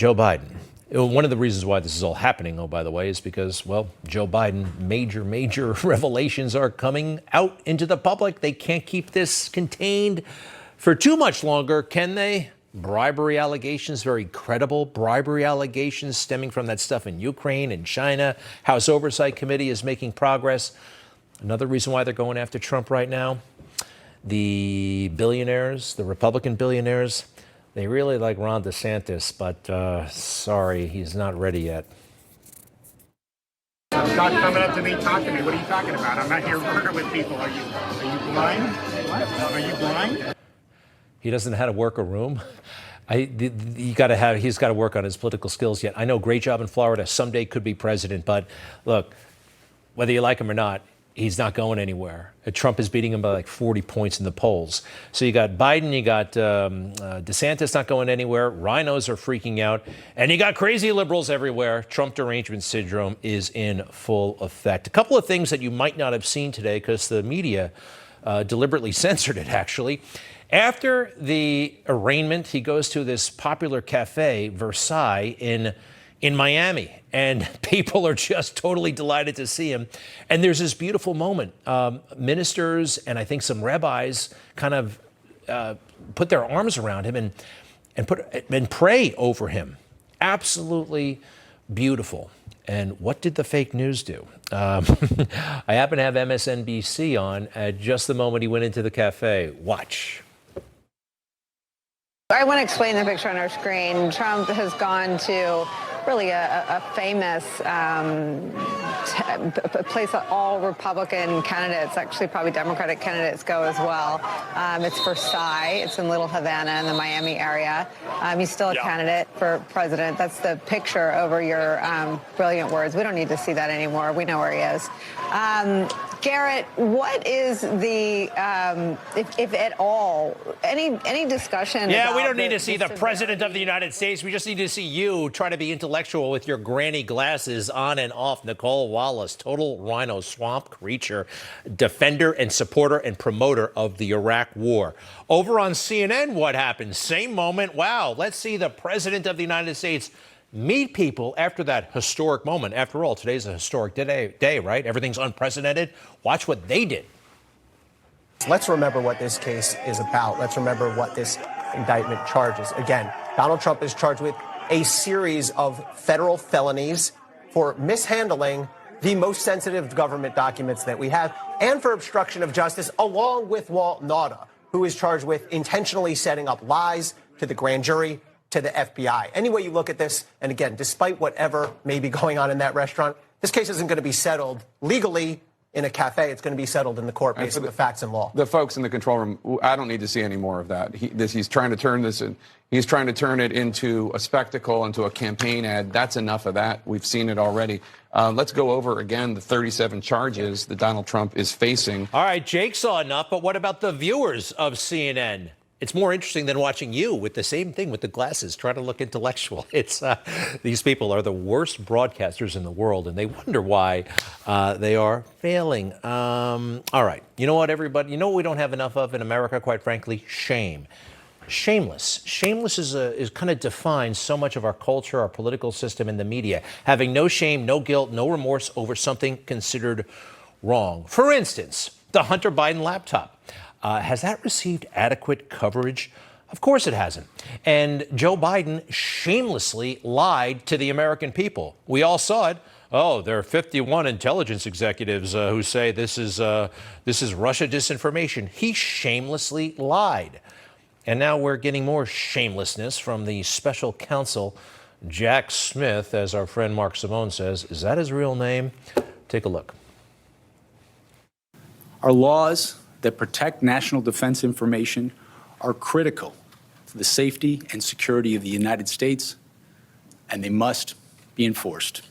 Joe Biden. One of the reasons why this is all happening, oh, by the way, is because, well, Joe Biden, major revelations are coming out into the public. They can't keep this contained for too much longer, can they? Bribery allegations, very credible bribery allegations stemming from that stuff in Ukraine and China. House Oversight Committee is making progress. Another reason why they're going after Trump right now, the billionaires, the Republican billionaires, they really like Ron DeSantis, but sorry, he's not ready yet. Stop coming up to me, talk to me. What are you talking about? I'm not here working with people. Are you blind? What? Are you blind? He doesn't know how to work a room. He's got to work on his political skills yet. I know, great job in Florida. Someday could be president, but look, whether you like him or not, he's not going anywhere. Trump is beating him by like 40 points in the polls. So you got Biden, you got DeSantis not going anywhere. Rhinos are freaking out. And you got crazy liberals everywhere. Trump derangement syndrome is in full effect. A couple of things that you might not have seen today because the media deliberately censored it, actually. After the arraignment, he goes to this popular cafe, Versailles, in Miami, and people are just totally delighted to see him. And there's this beautiful moment. Ministers and I think some rabbis kind of put their arms around him and pray over him. Absolutely beautiful. And what did the fake news do? I happen to have MSNBC on at just the moment he went into the cafe. Watch. I want to explain the picture on our screen. Trump has gone to really a famous place that all Republican candidates, actually probably Democratic candidates, go as well. It's Versailles. It's in Little Havana in the Miami area. He's still a candidate for president. That's the picture over your brilliant words. We don't need to see that anymore. We know where he is. Garrett, what is the, if at all, any discussion? Yeah, we don't need to see the president of the United States. We just need to see you try to be intellectual with your granny glasses on and off. Nicole Wallace, total rhino swamp creature, defender and supporter and promoter of the Iraq war. Over on CNN, what happened? Same moment. Wow, let's see the president of the United States meet people after that historic moment. After all, today's a historic day, right? Everything's unprecedented. Watch what they did. Let's remember what this case is about. Let's remember what this indictment charges. Again, Donald Trump is charged with a series of federal felonies for mishandling the most sensitive government documents that we have and for obstruction of justice, along with Walt Nauta, who is charged with intentionally setting up lies to the grand jury, to the FBI. Any way you look at this, and again, despite whatever may be going on in that restaurant, this case isn't going to be settled legally in a cafe. It's going to be settled in the court based on the facts and law. The folks in the control room, I don't need to see any more of that. He's trying to turn this in. He's trying to turn it into a spectacle, into a campaign ad. That's enough of that. We've seen it already. Let's go over again the 37 charges that Donald Trump is facing. All right, Jake saw enough, but what about the viewers of CNN? It's more interesting than watching you with the same thing with the glasses, trying to look intellectual. It's these people are the worst broadcasters in the world, and they wonder why they are failing. All right. You know what, everybody? You know what we don't have enough of in America, quite frankly? Shame. Shameless. Shameless is kind of defines so much of our culture, our political system, and the media. Having no shame, no guilt, no remorse over something considered wrong. For instance, the Hunter Biden laptop. Has that received adequate coverage? Of course it hasn't. And Joe Biden shamelessly lied to the American people. We all saw it. Oh, there are 51 intelligence executives who say this is Russia disinformation. He shamelessly lied. And now we're getting more shamelessness from the special counsel, Jack Smith, as our friend Mark Simone says. Is that his real name? Take a look. Our laws that protect national defense information are critical to the safety and security of the United States, and they must be enforced.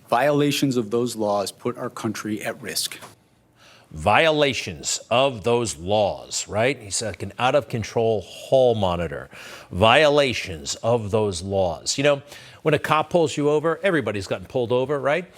Violations of those laws put our country at risk. Violations of those laws, right? He's like an out-of-control hall monitor. Violations of those laws. You know, when a cop pulls you over, everybody's gotten pulled over, right?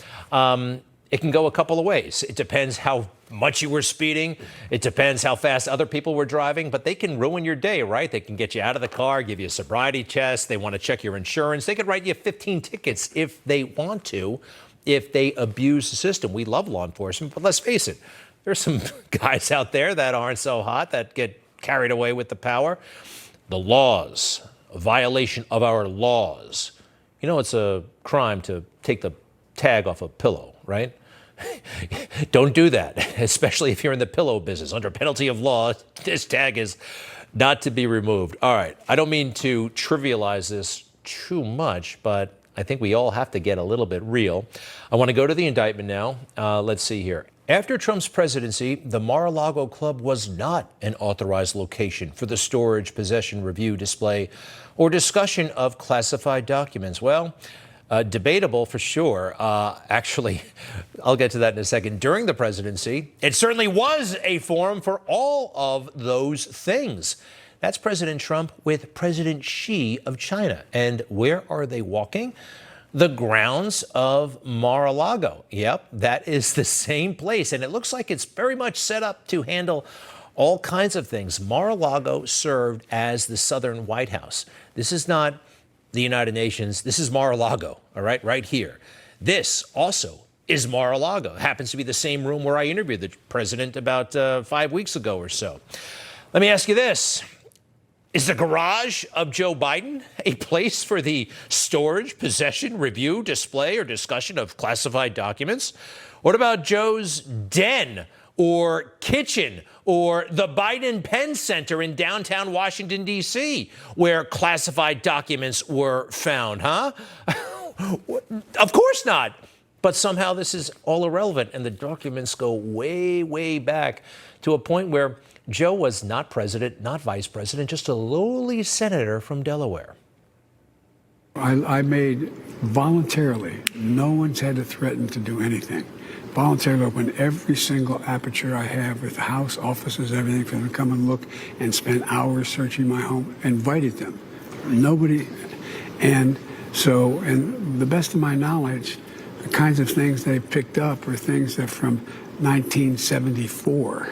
It can go a couple of ways. It depends how much you were speeding. It depends how fast other people were driving, but they can ruin your day, right? They can get you out of the car, give you a sobriety test. They want to check your insurance. They could write you 15 tickets if they want to, if they abuse the system. We love law enforcement, but let's face it, there's some guys out there that aren't so hot, that get carried away with the power. The laws, a violation of our laws. You know, it's a crime to take the tag off a pillow, right? Don't do that, especially if you're in the pillow business. Under penalty of law, this tag is not to be removed. All right, I don't mean to trivialize this too much, but I think we all have to get a little bit real. I want to go to the indictment now. Let's see here. After Trump's presidency, the Mar-a-Lago Club was not an authorized location for the storage, possession, review, display, or discussion of classified documents. Well, debatable for sure. Actually, I'll get to that in a second. During the presidency, it certainly was a forum for all of those things. That's President Trump with President Xi of China. And where are they walking? The grounds of Mar-a-Lago. Yep, that is the same place. And it looks like it's very much set up to handle all kinds of things. Mar-a-Lago served as the Southern White House. This is not the United Nations. This is Mar-a-Lago, all right, right here. This also is Mar-a-Lago. It happens to be the same room where I interviewed the president about 5 weeks ago or so. Let me ask you this. Is the garage of Joe Biden a place for the storage, possession, review, display, or discussion of classified documents? What about Joe's den or kitchen or the Biden-Pence Center in downtown Washington, D.C., where classified documents were found, huh? Of course not. But somehow this is all irrelevant, and the documents go way, way back to a point where Joe was not president, not vice president, just a lowly senator from Delaware. I made voluntarily, no one's had to threaten to do anything. Voluntarily open every single aperture I have with the house, offices, everything for them to come and look and spend hours searching my home. Invited them. Nobody. And so, and the best of my knowledge, the kinds of things they picked up are things that from 1974.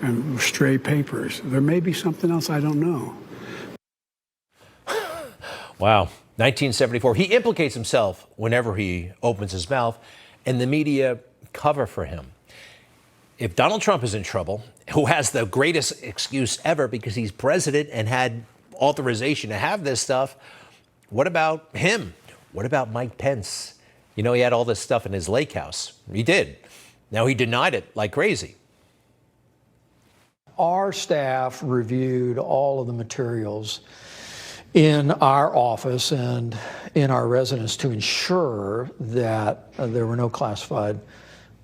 And stray papers. There may be something else I don't know. Wow, 1974. He implicates himself whenever he opens his mouth, and the media cover for him. If Donald Trump is in trouble, who has the greatest excuse ever because he's president and had authorization to have this stuff, what about him? What about Mike Pence? You know, he had all this stuff in his lake house. He did. Now he denied it like crazy. Our staff reviewed all of the materials in our office and in our residence to ensure that there were no classified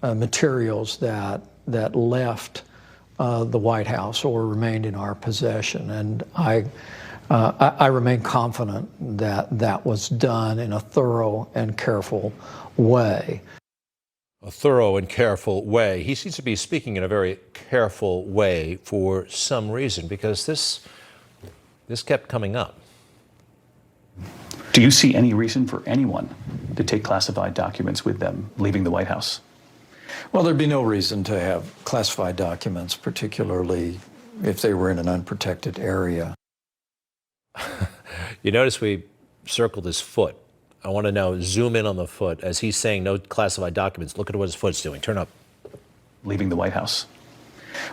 materials that left the White House or remained in our possession. And I remain confident that that was done in a thorough and careful way. A thorough and careful way. He seems to be speaking in a very careful way for some reason, because this kept coming up. Do you see any reason for anyone to take classified documents with them leaving the White House? Well, there'd be no reason to have classified documents, particularly if they were in an unprotected area. You notice we circled his foot. I want to now zoom in on the foot as he's saying no classified documents. Look at what his foot's doing. Turn up. Leaving the White House.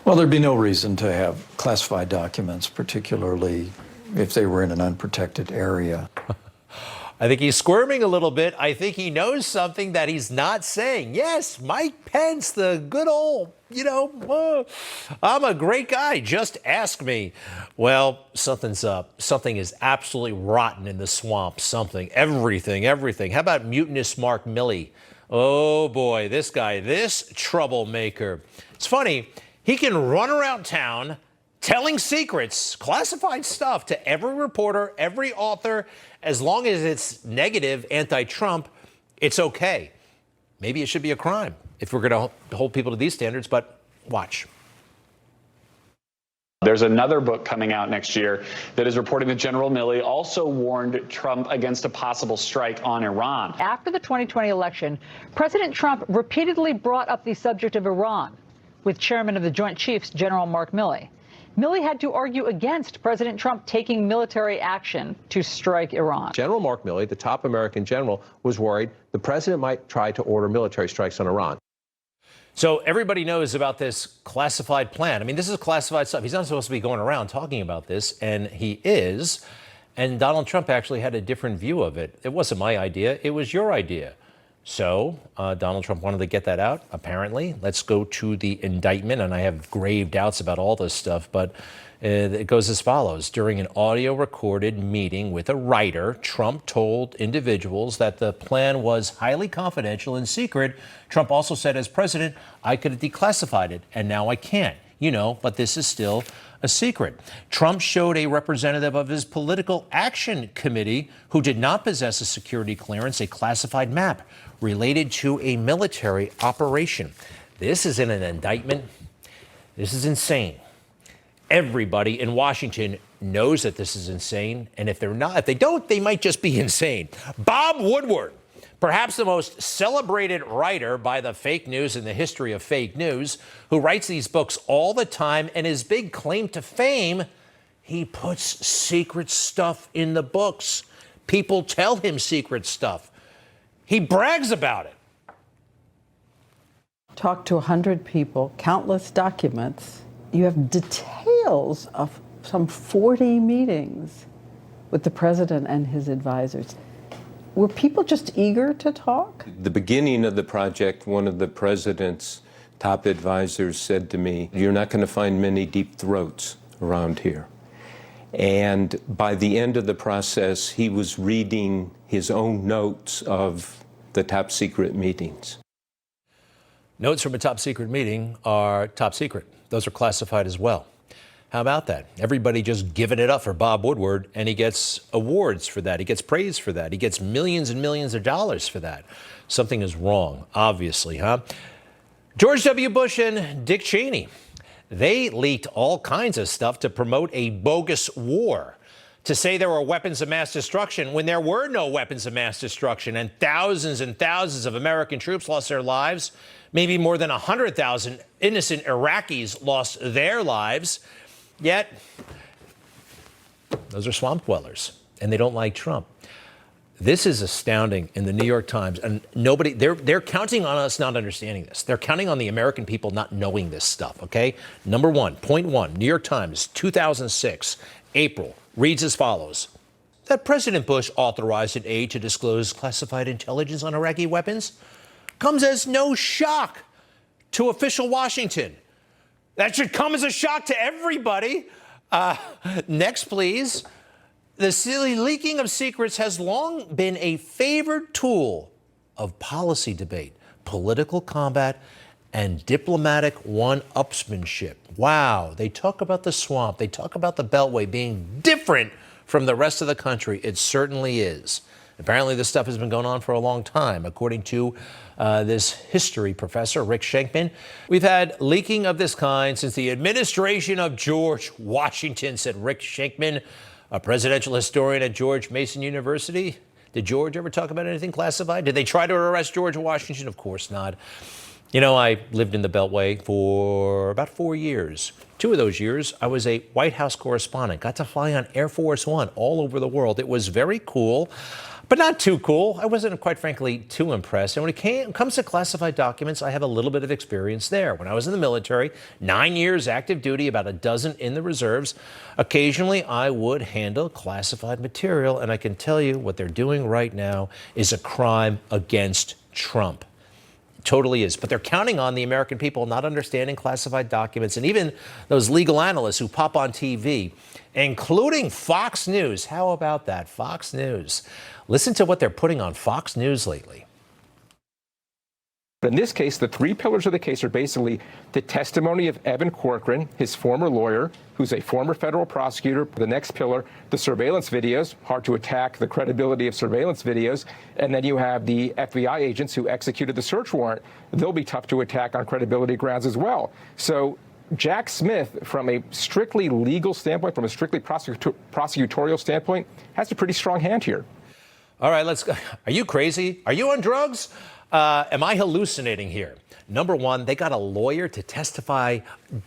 Well, there'd be no reason to have classified documents, particularly if they were in an unprotected area. I think he's squirming a little bit. I think he knows something that he's not saying. Yes, Mike Pence, the good old, I'm a great guy. Just ask me. Well, something's up. Something is absolutely rotten in the swamp. Something, everything. How about mutinous Mark Milley? Oh boy, this guy, this troublemaker. It's funny, he can run around town telling secrets, classified stuff to every reporter, every author. As long as it's negative, anti-Trump, it's okay. Maybe it should be a crime if we're going to hold people to these standards, but watch. There's another book coming out next year that is reporting that General Milley also warned Trump against a possible strike on Iran. After the 2020 election, President Trump repeatedly brought up the subject of Iran. with Chairman of the Joint Chiefs, General Mark Milley. Milley had to argue against President Trump taking military action to strike Iran. General Mark Milley, the top American general, was worried the president might try to order military strikes on Iran. So everybody knows about this classified plan. I mean, this is classified stuff. He's not supposed to be going around talking about this, and he is. And Donald Trump actually had a different view of it. It wasn't my idea. It was your idea. So Donald Trump wanted to get that out, apparently. Let's go to the indictment. And I have grave doubts about all this stuff, but it goes as follows. During an audio recorded meeting with a writer, Trump told individuals that the plan was highly confidential and secret. Trump also said, as president, I could have declassified it, and now I can't. You know, but this is still a secret. Trump showed a representative of his political action committee who did not possess a security clearance a classified map related to a military operation. This is in an indictment. This is insane. Everybody in Washington knows that this is insane. And if they don't, they might just be insane. Bob Woodward, perhaps the most celebrated writer by the fake news in the history of fake news, who writes these books all the time, and his big claim to fame, he puts secret stuff in the books. People tell him secret stuff. He brags about it. Talk to 100 people, countless documents. You have details of some 40 meetings with the president and his advisors. Were people just eager to talk? The beginning of the project, one of the president's top advisors said to me, "You're not going to find many deep throats around here." And by the end of the process, he was reading his own notes of the top secret meetings. Notes from a top secret meeting are top secret. Those are classified as well. How about that? Everybody just giving it up for Bob Woodward, and he gets awards for that. He gets praise for that. He gets millions and millions of dollars for that. Something is wrong, obviously, huh? George W. Bush and Dick Cheney, they leaked all kinds of stuff to promote a bogus war, to say there were weapons of mass destruction when there were no weapons of mass destruction, and thousands of American troops lost their lives. Maybe more than 100,000 innocent Iraqis lost their lives. Yet, those are swamp dwellers, and they don't like Trump. This is astounding in the New York Times, and they're counting on us not understanding this. They're counting on the American people not knowing this stuff, okay? Number one, point one, New York Times, 2006, April, reads as follows. That President Bush authorized an aide to disclose classified intelligence on Iraqi weapons comes as no shock to official Washington. That should come as a shock to everybody. Next, please. The silly leaking of secrets has long been a favored tool of policy debate, political combat, and diplomatic one-upsmanship. Wow, they talk about the swamp. They talk about the Beltway being different from the rest of the country. It certainly is. Apparently, this stuff has been going on for a long time, according to this history professor, Rick Shankman. We've had leaking of this kind since the administration of George Washington, said Rick Shankman, a presidential historian at George Mason University. Did George ever talk about anything classified? Did they try to arrest George Washington? Of course not. You know, I lived in the Beltway for about 4 years. 2 of those years, I was a White House correspondent, got to fly on Air Force One all over the world. It was very cool, but not too cool. I wasn't, quite frankly, too impressed. And when it comes to classified documents, I have a little bit of experience there. When I was in the military, 9 years active duty, about a dozen in the reserves, occasionally I would handle classified material. And I can tell you what they're doing right now is a crime against Trump. Totally is. But they're counting on the American people not understanding classified documents, and even those legal analysts who pop on TV, including Fox News. How about that? Fox News. Listen to what they're putting on Fox News lately. In this case, the 3 pillars of the case are basically the testimony of Evan Corcoran, his former lawyer, who's a former federal prosecutor. The next pillar, the surveillance videos, hard to attack the credibility of surveillance videos. And then you have the FBI agents who executed the search warrant. They'll be tough to attack on credibility grounds as well. So Jack Smith, from a strictly legal standpoint, from a strictly prosecutorial standpoint, has a pretty strong hand here. All right, let's go. Are you crazy? Are you on drugs? Am I hallucinating here? Number one, they got a lawyer to testify,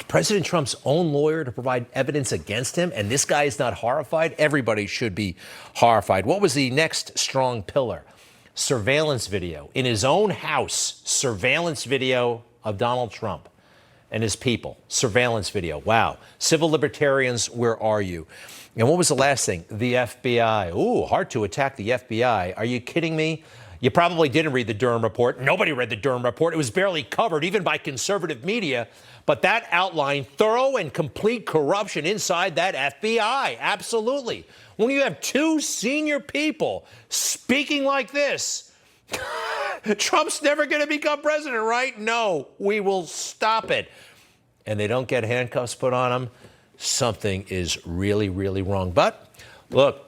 President Trump's own lawyer to provide evidence against him, and this guy is not horrified? Everybody should be horrified. What was the next strong pillar? Surveillance video. In his own house, surveillance video of Donald Trump and his people. Surveillance video. Wow. Civil libertarians, where are you? And what was the last thing? The FBI. Ooh, hard to attack the FBI. Are you kidding me? You probably didn't read the Durham report. Nobody read the Durham report. It was barely covered, even by conservative media. But that outlined thorough and complete corruption inside that FBI. Absolutely. When you have two senior people speaking like this, Trump's never going to become president, right? No, we will stop it. And they don't get handcuffs put on them. Something is really, really wrong. But look,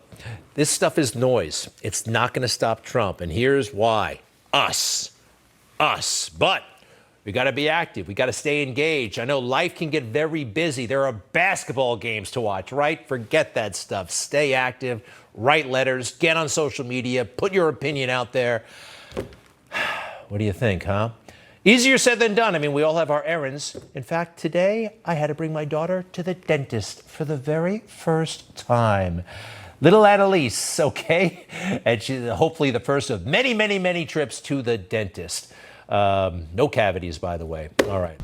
this stuff is noise. It's not going to stop Trump. And here's why. Us. But we got to be active. We got to stay engaged. I know life can get very busy. There are basketball games to watch, right? Forget that stuff. Stay active. Write letters. Get on social media. Put your opinion out there. What do you think, huh? Easier said than done. I mean, we all have our errands. In fact, today I had to bring my daughter to the dentist for the very first time. Little Annalise, okay? And she's hopefully the first of many, many, many trips to the dentist. No cavities, by the way. All right.